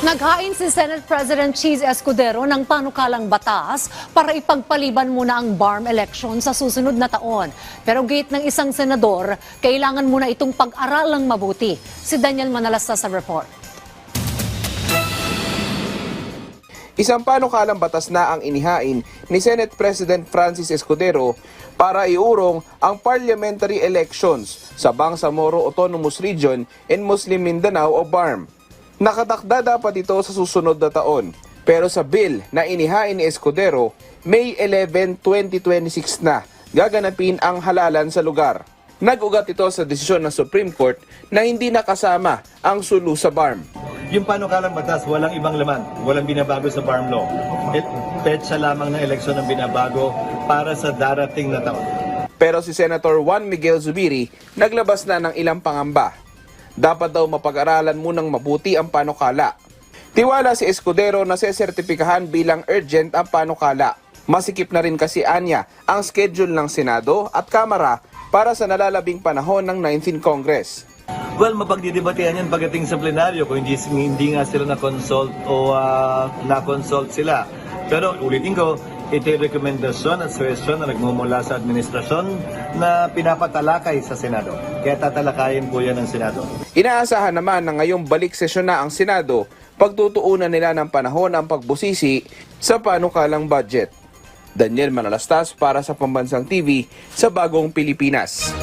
Naghain si Senate President Cheese Escudero ng panukalang batas para ipagpaliban muna ang BARM election sa susunod na taon. Pero gate ng isang senador, kailangan muna itong pag-aralang mabuti. Si Daniel Manalasta sa report. Isang panukalang batas na ang inihain ni Senate President Francis Escudero para iurong ang parliamentary elections sa Bangsamoro Autonomous Region in Muslim Mindanao o BARM. Nakatakda dapat ito sa susunod na taon, pero sa bill na inihain ni Escudero, May 11, 2026 na gaganapin ang halalan sa lugar. Nag-ugat ito sa desisyon ng Supreme Court na hindi nakasama ang Sulu sa BARM. Yung panukalang batas, walang ibang laman, walang binabago sa BARM law. Petsa lamang ng eleksyon ang binabago para sa darating na taon. Pero si Senator Juan Miguel Zubiri naglabas na ng ilang pangamba. Dapat daw mapag-aralan munang mabuti ang panukala. Tiwala si Escudero na sesertipikahan bilang urgent ang panukala. Masikip na rin kasi anya ang schedule ng Senado at Kamara para sa nalalabing panahon ng 19th Congress. Well, mapagdidebatehan yan pagdating sa plenaryo kung hindi nga sila na-consult o na-consult sila. Pero ulitin ko, ito yung rekomendasyon at suwestyon na nagmumula sa administrasyon na pinapatalakay sa Senado. Kaya tatalakayin po yan ng Senado. Inaasahan naman na ngayong balik sesyon na ang Senado, pagtutuunan nila ng panahon ang pagbusisi sa panukalang budget. Daniel Manalastas para sa Pambansang TV sa Bagong Pilipinas.